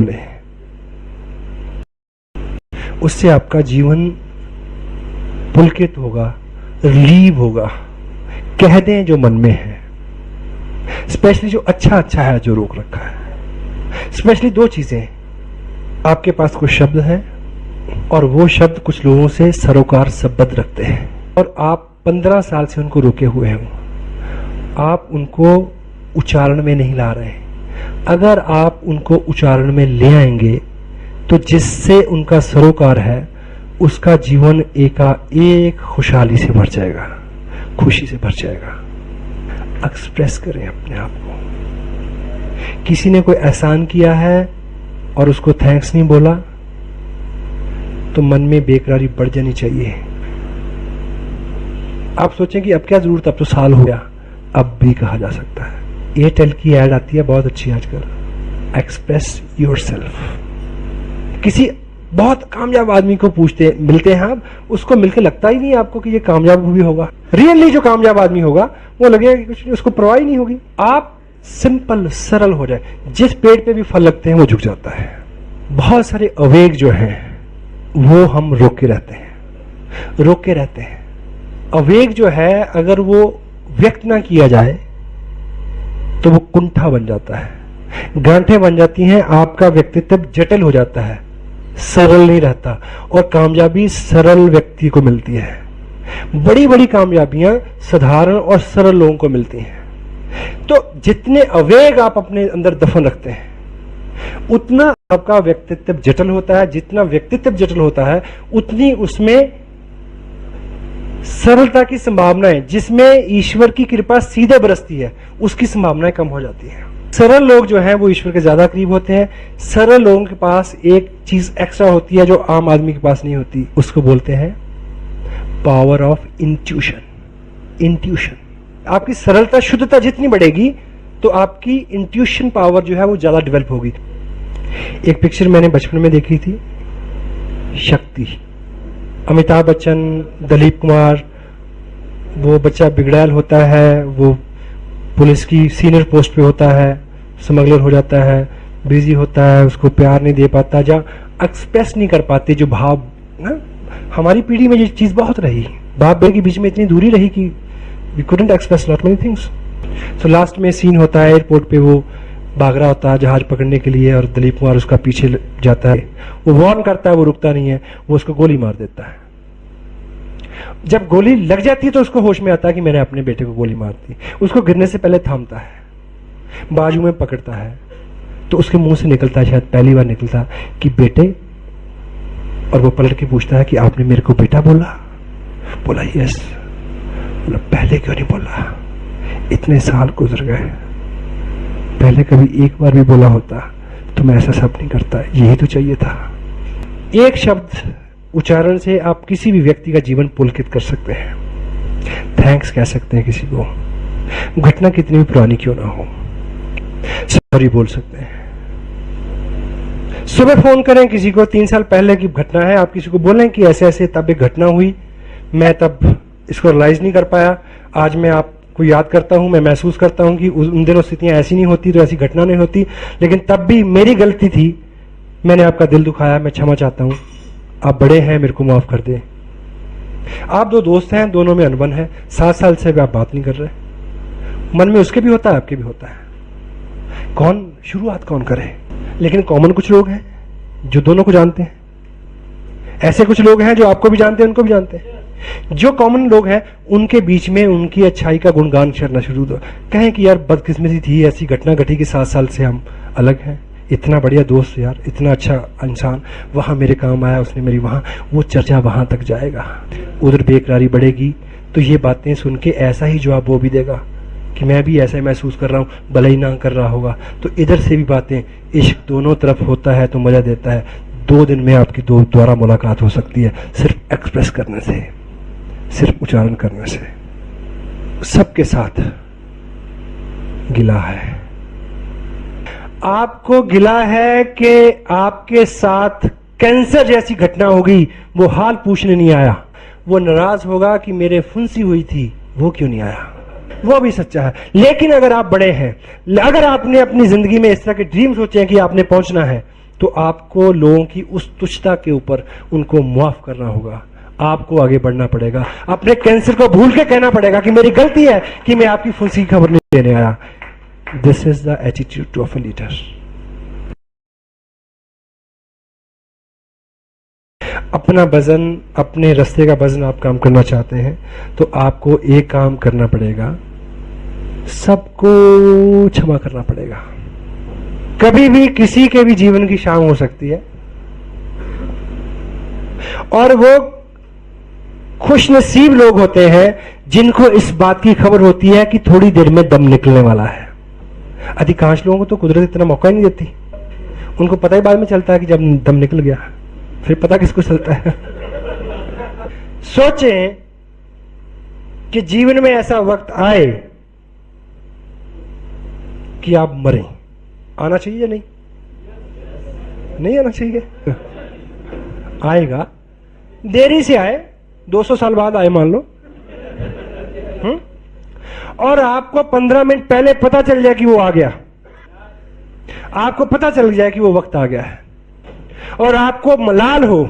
बोले, उससे आपका जीवन पुलकित होगा, रिलीव होगा। कह दें जो मन में है, स्पेशली जो अच्छा है जो रोक रखा है। स्पेशली दो चीजें, आपके पास कुछ शब्द हैं और वो शब्द कुछ लोगों से सरोकार संबद्ध रखते हैं और आप 15 साल से उनको रोके हुए हो, आप उनको उच्चारण में नहीं ला रहे। अगर आप उनको उच्चारण में ले आएंगे तो जिससे उनका सरोकार है उसका जीवन एकाएक खुशहाली से भर जाएगा, खुशी से भर जाएगा। एक्सप्रेस करें अपने आप को। किसी ने कोई एहसान किया है और उसको थैंक्स नहीं बोला तो मन में बेकरारी बढ़ जानी चाहिए। आप सोचें कि अब क्या जरूरत, अब तो साल हो गया, अब भी कहा जा सकता है। एयरटेल की ऐड आती है बहुत अच्छी आजकल, एक्सप्रेस योरसेल्फ। किसी बहुत कामयाब आदमी को मिलते हैं आप, उसको मिलकर लगता ही नहीं आपको कि ये कामयाब भी होगा। रियली जो कामयाब आदमी होगा वो लगेगा कि कुछ उसको परवाह ही नहीं होगी। आप सिंपल सरल हो जाए, जिस पेड़ पे भी फल लगते हैं वो झुक जाता है। बहुत सारे अवेग जो हैं वो हम रोके रहते हैं। अवेग जो है अगर वो व्यक्त ना किया जाए तो वो कुंठा बन जाता है, गांठें बन जाती हैं, आपका व्यक्तित्व जटिल हो जाता है, सरल नहीं रहता। और कामयाबी सरल व्यक्ति को मिलती है। बड़ी बड़ी कामयाबियां साधारण और सरल लोगों को मिलती हैं। तो जितने अवेग आप अपने अंदर दफन रखते हैं उतना आपका व्यक्तित्व जटिल होता है। जितना व्यक्तित्व जटिल होता है उतनी उसमें सरलता की संभावनाएं, जिसमें ईश्वर की कृपा सीधे बरसती है, उसकी संभावनाएं कम हो जाती हैं। सरल लोग जो हैं वो ईश्वर के ज्यादा करीब होते हैं। सरल लोगों के पास एक चीज एक्स्ट्रा होती है जो आम आदमी के पास नहीं होती, उसको बोलते हैं पावर ऑफ इंट्यूशन। आपकी सरलता, शुद्धता जितनी बढ़ेगी तो आपकी इंट्यूशन पावर जो है वो ज्यादा डेवलप होगी। एक पिक्चर मैंने बचपन में देखी थी, शक्ति। अमिताभ बच्चन, दिलीप कुमार, वो बच्चा बिगड़ैल होता है, वो पुलिस की सीनियर पोस्ट पे होता है, स्मगलर हो जाता है, बिजी होता है, उसको प्यार नहीं दे पाता, या एक्सप्रेस नहीं कर पाते जो भाव ना। हमारी पीढ़ी में ये चीज बहुत रही, बाप बेटे के बीच में इतनी दूरी रही कि we couldn't express lot many things. So last में सीन होता है, एयरपोर्ट पे वो भाग रहा होता है जहाज पकड़ने के लिए और दिलीप कुमार उसका पीछे जाता है। वो वार्न करता है, वो रुकता नहीं है, वो उसको गोली मार देता है। जब गोली लग जाती है तो उसको होश में आता है कि मैंने अपने बेटे को गोली मार दी। उसको गिरने से पहले थामता है, बाजू में पकड़ता है, तो उसके मुंह से निकलता है, शायद पहली बार निकलता कि बेटे, और वो पलट के पूछता है कि आपने मेरे को बेटा बोला? बोला यस। बोला पहले क्यों नहीं बोला? इतने साल गुजर गए, पहले कभी एक बार भी बोला होता तो मैं ऐसा सब नहीं करता, यही तो चाहिए था। एक शब्द उच्चारण से आप किसी भी व्यक्ति का जीवन पुलकित कर सकते हैं। थैंक्स कह सकते हैं किसी को, घटना कितनी भी पुरानी क्यों ना हो, सॉरी बोल सकते हैं। सुबह फोन करें किसी को, 3 साल पहले की घटना है, आप किसी को बोलें कि ऐसे ऐसे तब एक घटना हुई, मैं तब इसको रियलाइज नहीं कर पाया, आज मैं आपको याद करता हूं, मैं महसूस करता हूं कि उन दिनों स्थितियां ऐसी नहीं होती तो ऐसी घटना नहीं होती, लेकिन तब भी मेरी गलती थी, मैंने आपका दिल दुखाया, मैं क्षमा चाहता हूं, आप बड़े हैं, मेरे को माफ कर दे। आप दो दोस्त हैं, दोनों में अनबन है, 7 साल से भी आप बात नहीं कर रहे, मन में उसके भी होता है, आपके भी होता है, शुरुआत कौन करे? लेकिन कॉमन कुछ लोग हैं जो दोनों को जानते हैं, ऐसे कुछ लोग हैं जो आपको भी जानते हैं, उनको भी जानते हैं। जो कॉमन लोग हैं उनके बीच में उनकी अच्छाई का गुणगान करना शुरू हो, कहें कि यार बदकिस्मती थी, ऐसी घटना घटी कि 7 साल से हम अलग हैं, इतना बढ़िया दोस्त यार, इतना अच्छा इंसान, वहां मेरे काम आया, उसने मेरी वहां, वो चर्चा वहां तक जाएगा, उधर बेकरारी बढ़ेगी, तो ये बातें सुन के ऐसा ही जवाब वो भी देगा कि मैं भी ऐसा ही महसूस कर रहा हूँ, भले ही ना कर रहा होगा। तो इधर से भी बातें, इश्क दोनों तरफ होता है तो मजा देता है। 2 दिन में आपकी दोबारा मुलाकात हो सकती है, सिर्फ एक्सप्रेस करने से, सिर्फ उच्चारण करने से। सबके साथ गिला है, आपको गिला है कि आपके साथ कैंसर जैसी घटना हो गई, वो हाल पूछने नहीं आया, वो नाराज होगा कि मेरे फुंसी हुई थी, वो क्यों नहीं आया, वो भी सच्चा है। लेकिन अगर आप बड़े हैं, अगर आपने अपनी जिंदगी में इस तरह के ड्रीम सोचे हैं कि आपने पहुंचना है, तो आपको लोगों की उस तुच्छता के ऊपर उनको मुआफ करना होगा। आपको आगे बढ़ना पड़ेगा। अपने कैंसर को भूल के कहना पड़ेगा कि मेरी गलती है कि मैं आपकी फुंसी की खबर नहीं देने आया। This is the attitude of a leader. अपना वजन, अपने रास्ते का वजन आप काम करना चाहते हैं तो आपको एक काम करना पड़ेगा, सबको क्षमा करना पड़ेगा। कभी भी किसी के भी जीवन की शाम हो सकती है और वो खुशनसीब लोग होते हैं जिनको इस बात की खबर होती है कि थोड़ी देर में दम निकलने वाला है। अधिकांश लोगों को तो कुदरत इतना मौका ही नहीं देती। उनको पता ही बाद में चलता है कि जब दम निकल गया, फिर पता किसको चलता है। सोचें कि जीवन में ऐसा वक्त आए कि आप मरें, आना चाहिए या नहीं? नहीं आना चाहिए। आएगा, देरी से आए, 200 साल बाद आए मान लो, और आपको 15 मिनट पहले पता चल जाए कि वो आ गया, आपको पता चल जाए कि वो वक्त आ गया है, और आपको मलाल हो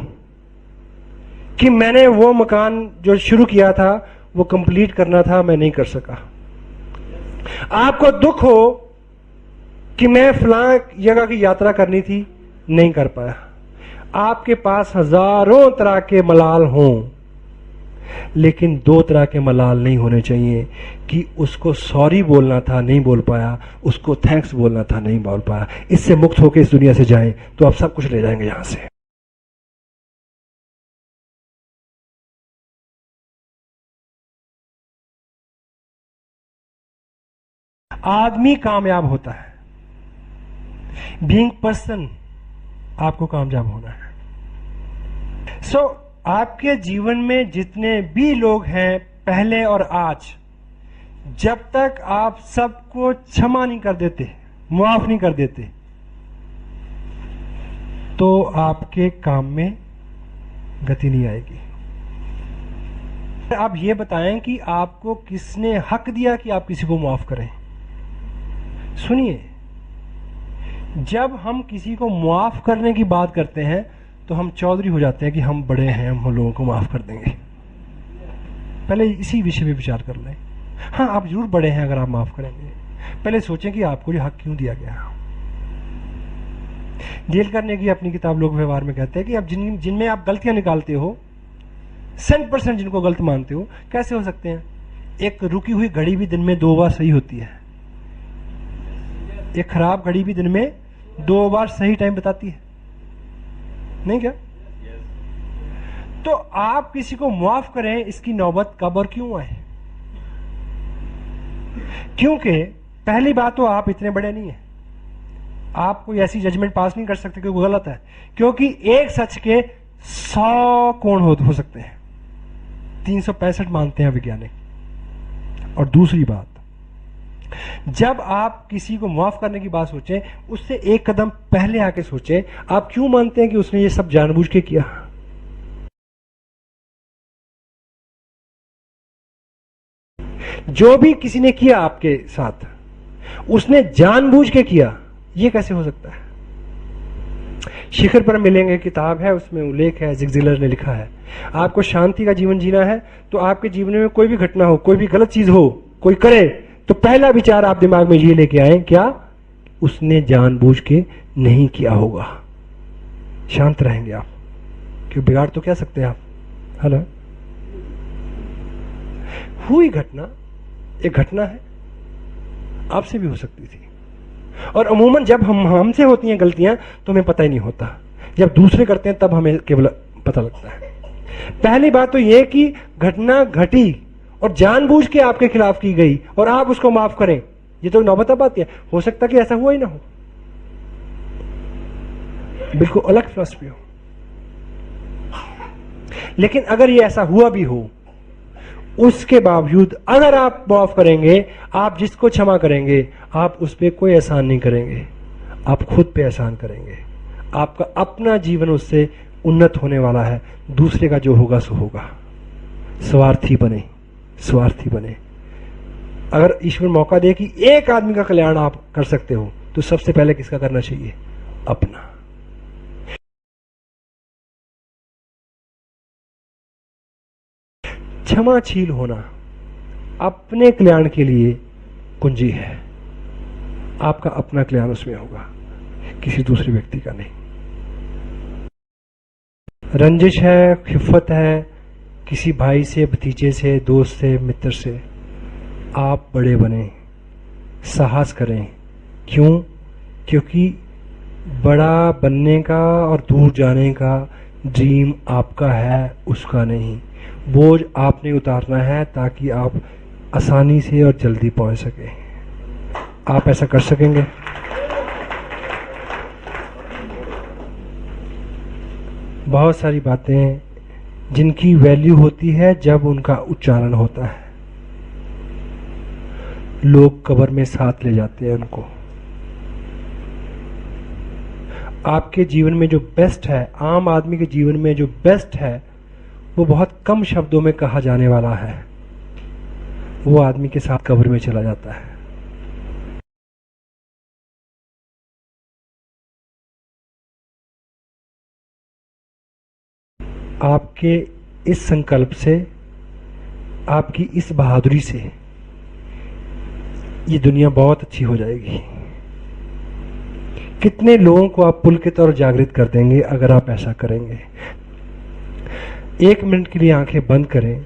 कि मैंने वो मकान जो शुरू किया था वो कंप्लीट करना था, मैं नहीं कर सका। आपको दुख हो कि मैं फलां जगह की यात्रा करनी थी, नहीं कर पाया। आपके पास हजारों तरह के मलाल हों, लेकिन 2 तरह के मलाल नहीं होने चाहिए कि उसको सॉरी बोलना था, नहीं बोल पाया, उसको थैंक्स बोलना था, नहीं बोल पाया। इससे मुक्त होकर इस दुनिया से जाएं तो आप सब कुछ ले जाएंगे यहां से। आदमी कामयाब होता है, बीइंग पर्सन आपको कामयाब होना है। आपके जीवन में जितने भी लोग हैं पहले और आज, जब तक आप सबको क्षमा नहीं कर देते, मुआफ नहीं कर देते, तो आपके काम में गति नहीं आएगी। आप ये बताएं कि आपको किसने हक दिया कि आप किसी को मुआफ करें? सुनिए, जब हम किसी को मुआफ करने की बात करते हैं तो हम चौधरी हो जाते हैं कि हम बड़े हैं, हम लोगों को माफ कर देंगे। पहले इसी विषय में विचार कर लें। हाँ, आप जरूर बड़े हैं अगर आप माफ करेंगे। पहले सोचें कि आपको ये हक क्यों दिया गया। डेल कार्नेगी अपनी किताब लोक व्यवहार में कहते हैं कि आप जिनमें आप गलतियां निकालते हो, 100% जिनको गलत मानते हो, कैसे हो सकते हैं? एक रुकी हुई घड़ी भी दिन में 2 बार सही होती है, एक खराब घड़ी भी दिन में 2 बार सही टाइम बताती है, नहीं क्या? तो आप किसी को माफ करें, इसकी नौबत कब और क्यों आए? क्योंकि पहली बात तो आप इतने बड़े नहीं हैं, आप कोई ऐसी जजमेंट पास नहीं कर सकते कि वो गलत है, क्योंकि एक सच के 100 कोण हो सकते हैं, 365 मानते हैं वैज्ञानिक। और दूसरी बात, जब आप किसी को माफ करने की बात सोचें, उससे एक कदम पहले आके सोचें, आप क्यों मानते हैं कि उसने ये सब जानबूझ के किया? जो भी किसी ने किया आपके साथ, उसने जानबूझ के किया, ये कैसे हो सकता है? शिखर पर मिलेंगे किताब है, उसमें उल्लेख है, जिगजिलर ने लिखा है, आपको शांति का जीवन जीना है तो आपके जीवन में कोई भी घटना हो, कोई भी गलत चीज हो, कोई करे, तो पहला विचार आप दिमाग में ये लेके आए, क्या उसने जानबूझ के नहीं किया होगा। शांत रहेंगे आप, क्यों बिगाड़ तो क्या सकते हैं आप। हेलो, हुई घटना एक घटना है, आपसे भी हो सकती थी, और अमूमन जब हमसे होती हैं गलतियां तो हमें पता ही नहीं होता, जब दूसरे करते हैं तब हमें केवल पता लगता है। पहली बात तो यह कि घटना घटी और जानबूझ के आपके खिलाफ की गई और आप उसको माफ करें, ये तो नौबत बात है। हो सकता कि ऐसा हुआ ही ना हो, बिल्कुल अलग फिलॉसफी हो। लेकिन अगर ये ऐसा हुआ भी हो, उसके बावजूद अगर आप माफ करेंगे, आप जिसको क्षमा करेंगे, आप उस पर कोई एहसान नहीं करेंगे, आप खुद पे एहसान करेंगे। आपका अपना जीवन उससे उन्नत होने वाला है, दूसरे का जो होगा सो होगा। स्वार्थी बने, स्वार्थी बने। अगर ईश्वर मौका दे कि एक आदमी का कल्याण आप कर सकते हो, तो सबसे पहले किसका करना चाहिए? अपना। क्षमाशील होना अपने कल्याण के लिए कुंजी है। आपका अपना कल्याण उसमें होगा, किसी दूसरे व्यक्ति का नहीं। रंजिश है, खिफ़्फ़त है किसी भाई से, भतीजे से, दोस्त से, मित्र से, आप बड़े बने, साहस करें। क्यों? क्योंकि बड़ा बनने का और दूर जाने का ड्रीम आपका है, उसका नहीं। बोझ आपने उतारना है ताकि आप आसानी से और जल्दी पहुंच सके। आप ऐसा कर सकेंगे? बहुत सारी बातें जिनकी वैल्यू होती है जब उनका उच्चारण होता है, लोग कब्र में साथ ले जाते हैं उनको। आपके जीवन में जो बेस्ट है, आम आदमी के जीवन में जो बेस्ट है, वो बहुत कम शब्दों में कहा जाने वाला है। वो आदमी के साथ कब्र में चला जाता है। आपके इस संकल्प से, आपकी इस बहादुरी से ये दुनिया बहुत अच्छी हो जाएगी। कितने लोगों को आप पुलकित और जागृत कर देंगे अगर आप ऐसा करेंगे। 1 मिनट के लिए आंखें बंद करें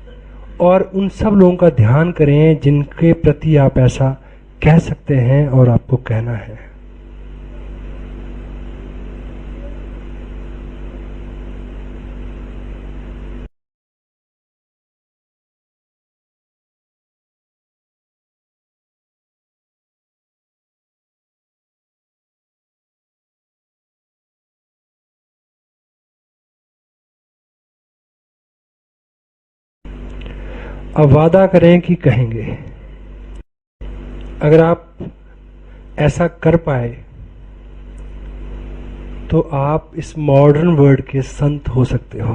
और उन सब लोगों का ध्यान करें जिनके प्रति आप ऐसा कह सकते हैं और आपको कहना है। अब वादा करें कि कहेंगे। अगर आप ऐसा कर पाए तो आप इस मॉडर्न वर्ल्ड के संत हो सकते हो।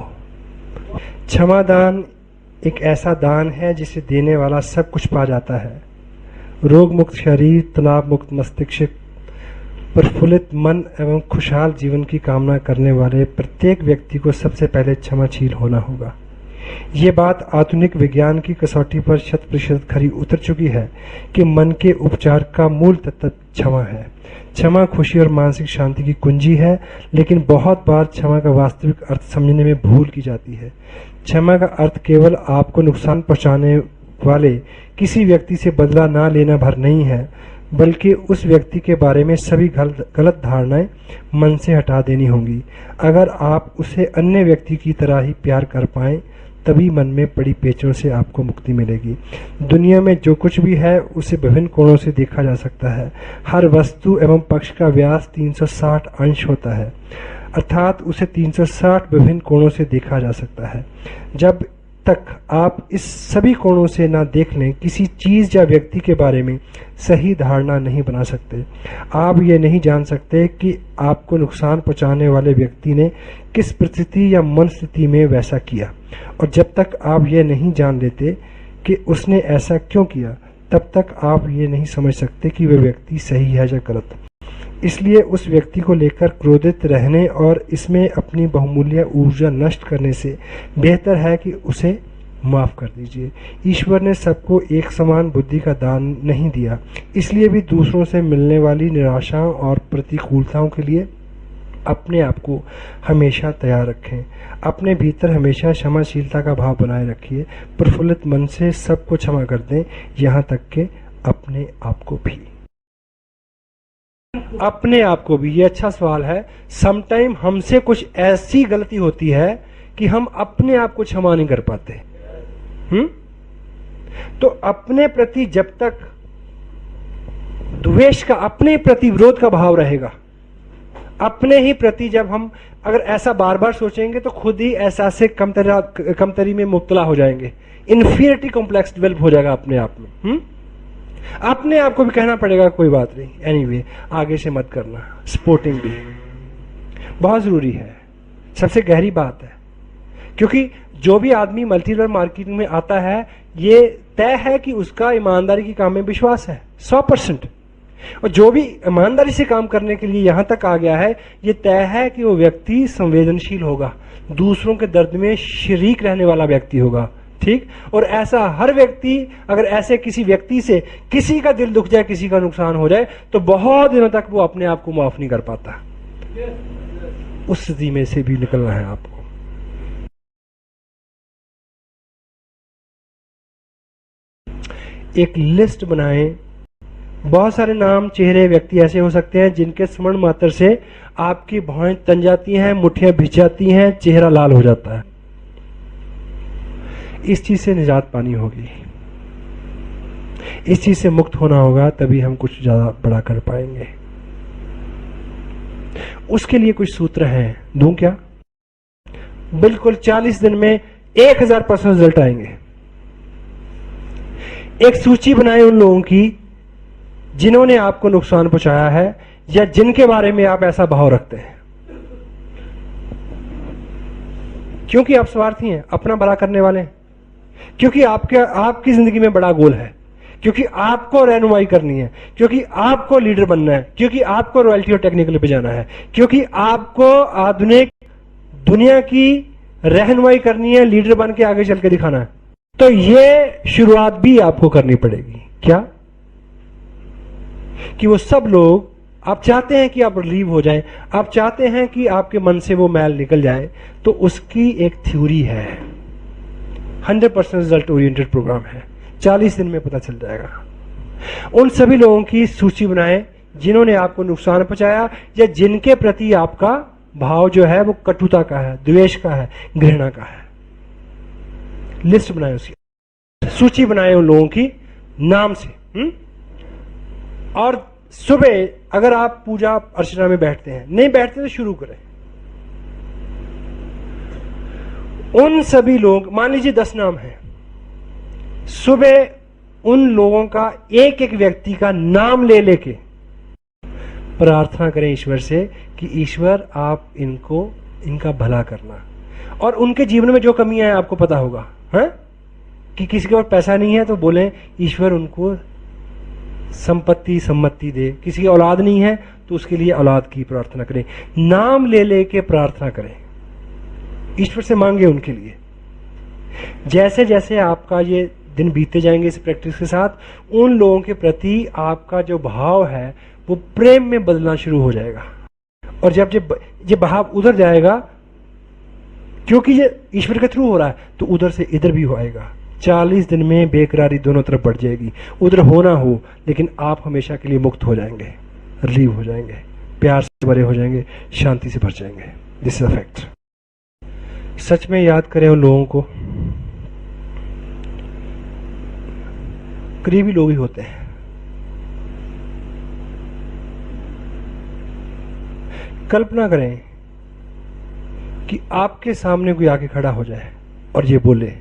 क्षमादान एक ऐसा दान है जिसे देने वाला सब कुछ पा जाता है। रोग मुक्त शरीर, तनाव मुक्त मस्तिष्क, प्रफुल्लित मन एवं खुशहाल जीवन की कामना करने वाले प्रत्येक व्यक्ति को सबसे पहले क्षमाशील होना होगा। ये बात आधुनिक विज्ञान की कसौटी पर 100% खरी उतर चुकी है कि मन के उपचार का मूल तत्व क्षमा है। क्षमा खुशी और मानसिक शांति की कुंजी है, लेकिन बहुत बार क्षमा का वास्तविक अर्थ समझने में भूल की जाती है। क्षमा का अर्थ केवल आपको नुकसान पहुंचाने वाले किसी व्यक्ति से बदला ना लेना भर नहीं है, बल्कि उस व्यक्ति के बारे में सभी गलत धारणाएं मन से हटा देनी होंगी। अगर आप उसे अन्य व्यक्ति की तरह ही प्यार कर पाएं, तभी मन में पड़ी पेचों से आपको मुक्ति मिलेगी। दुनिया में जो कुछ भी है उसे विभिन्न कोणों से देखा जा सकता है। हर वस्तु एवं पक्ष का व्यास 360 अंश होता है, अर्थात उसे 360 विभिन्न कोणों से देखा जा सकता है। जब तक आप इस सभी कोणों से ना देख लें, किसी चीज या व्यक्ति के बारे में सही धारणा नहीं बना सकते। आप ये नहीं जान सकते कि आपको नुकसान पहुंचाने वाले व्यक्ति ने किस परिस्थिति या मन स्थिति में वैसा किया, और जब तक आप ये नहीं जान लेते कि उसने ऐसा क्यों किया, तब तक आप ये नहीं समझ सकते कि वह व्यक्ति सही है या गलत। इसलिए उस व्यक्ति को लेकर क्रोधित रहने और इसमें अपनी बहुमूल्य ऊर्जा नष्ट करने से बेहतर है कि उसे माफ कर दीजिए। ईश्वर ने सबको एक समान बुद्धि का दान नहीं दिया, इसलिए भी दूसरों से मिलने वाली निराशाओं और प्रतिकूलताओं के लिए अपने आप को हमेशा तैयार रखें। अपने भीतर हमेशा क्षमाशीलता का भाव बनाए रखिए। प्रफुल्लित मन से सबको क्षमा कर दें, यहाँ तक कि अपने आप को भी। अपने आप को भी, ये अच्छा सवाल है। समटाइम हमसे कुछ ऐसी गलती होती है कि हम अपने आप को क्षमा नहीं कर पाते। तो अपने प्रति जब तक द्वेष का, अपने प्रति विरोध का भाव रहेगा, अपने ही प्रति जब हम अगर ऐसा बार बार सोचेंगे तो खुद ही एहसास से कमतरी में मुब्तला हो जाएंगे। इन्फीरियरिटी कॉम्प्लेक्स डेवलप हो जाएगा अपने आप में। अपने आप को भी कहना पड़ेगा कोई बात नहीं, एनीवे आगे से मत करना। सपोर्टिंग भी बहुत जरूरी है, सबसे गहरी बात है, क्योंकि जो भी आदमी मल्टी लेवल मार्केटिंग में आता है, ये तय है कि उसका ईमानदारी की काम में विश्वास है 100%। और जो भी ईमानदारी से काम करने के लिए यहां तक आ गया है, ये तय है कि वो व्यक्ति संवेदनशील होगा, दूसरों के दर्द में शरीक रहने वाला व्यक्ति होगा, ठीक। और ऐसा हर व्यक्ति, अगर ऐसे किसी व्यक्ति से किसी का दिल दुख जाए, किसी का नुकसान हो जाए, तो बहुत दिनों तक वो अपने आप को माफ नहीं कर पाता। उस स्थिति में से भी निकलना है आपको। एक लिस्ट बनाएं। बहुत सारे नाम, चेहरे, व्यक्ति ऐसे हो सकते हैं जिनके स्मरण मात्र से आपकी भौहें तन जाती हैं, मुट्ठियां भिज जाती हैं, चेहरा लाल हो जाता है। इस चीज से निजात पानी होगी, इस चीज से मुक्त होना होगा, तभी हम कुछ ज्यादा बड़ा कर पाएंगे। उसके लिए कुछ सूत्र हैं, दूं क्या? बिल्कुल 40 दिन में 1000% रिजल्ट आएंगे। एक सूची बनाए उन लोगों की जिन्होंने आपको नुकसान पहुंचाया है या जिनके बारे में आप ऐसा भाव रखते हैं। क्योंकि आप स्वार्थी हैं, अपना भला करने वाले हैं, क्योंकि आपकी जिंदगी में बड़ा गोल है, क्योंकि आपको रहनुमाई करनी है, क्योंकि आपको लीडर बनना है, क्योंकि आपको रॉयल्टी और टेक्निकल पे जाना है, क्योंकि आपको आधुनिक दुनिया की रहनुमाई करनी है, लीडर बन के आगे चल के दिखाना है। तो ये शुरुआत भी आपको करनी पड़ेगी। क्या? कि वो सब लोग, आप चाहते हैं कि आप रिलीव हो जाएं, आप चाहते हैं कि आपके मन से वो मैल निकल जाए, तो उसकी एक थ्योरी है, 100% रिजल्ट ओरिएंटेड प्रोग्राम है, 40 दिन में पता चल जाएगा। उन सभी लोगों की सूची बनाएं जिन्होंने आपको नुकसान पहुंचाया या जिनके प्रति आपका भाव जो है वो कटुता का है, द्वेष का है, घृणा का है। लिस्ट बनाए, उसकी सूची बनाए उन लोगों की नाम से। और सुबह अगर आप पूजा अर्चना में बैठते हैं, नहीं बैठते तो शुरू करें। उन सभी लोग, मान लीजिए 10 नाम हैं, सुबह उन लोगों का एक एक व्यक्ति का नाम ले लेके प्रार्थना करें ईश्वर से कि ईश्वर आप इनका भला करना। और उनके जीवन में जो कमियां हैं आपको पता होगा, है कि किसी के पास पैसा नहीं है तो बोले ईश्वर उनको संपत्ति सम्मति दे, किसी की औलाद नहीं है तो उसके लिए औलाद की प्रार्थना करें। नाम ले लेके प्रार्थना करें, ईश्वर से मांगे उनके लिए। जैसे जैसे आपका ये दिन बीते जाएंगे इस प्रैक्टिस के साथ, उन लोगों के प्रति आपका जो भाव है वो प्रेम में बदलना शुरू हो जाएगा। और जब ये भाव उधर जाएगा, क्योंकि ये ईश्वर के थ्रू हो रहा है, तो उधर से इधर भी होएगा। 40 दिन में बेकरारी दोनों तरफ बढ़ जाएगी। उधर होना हो, लेकिन आप हमेशा के लिए मुक्त हो जाएंगे, रिलीव हो जाएंगे, प्यार से भरे हो जाएंगे, शांति से भर जाएंगे। This is a fact. सच में याद करें उन लोगों को, करीबी लोग ही होते हैं। कल्पना करें कि आपके सामने कोई आके खड़ा हो जाए और ये बोले,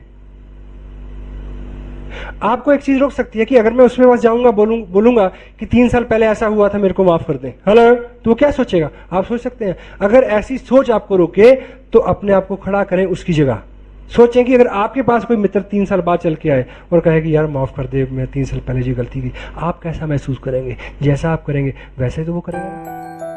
आपको एक चीज रोक सकती है कि अगर मैं उसमें पास जाऊंगा, बोलूंगा कि 3 साल पहले ऐसा हुआ था, मेरे को माफ कर दें, हेलो, तो वो क्या सोचेगा? आप सोच सकते हैं। अगर ऐसी सोच आपको रोके तो अपने आप को खड़ा करें उसकी जगह। सोचें कि अगर आपके पास कोई मित्र 3 साल बाद चल के आए और कहे कि यार माफ कर दे, मैं 3 साल पहले जी गलती की, आप कैसा महसूस करेंगे? जैसा आप करेंगे वैसे तो वो करेंगे।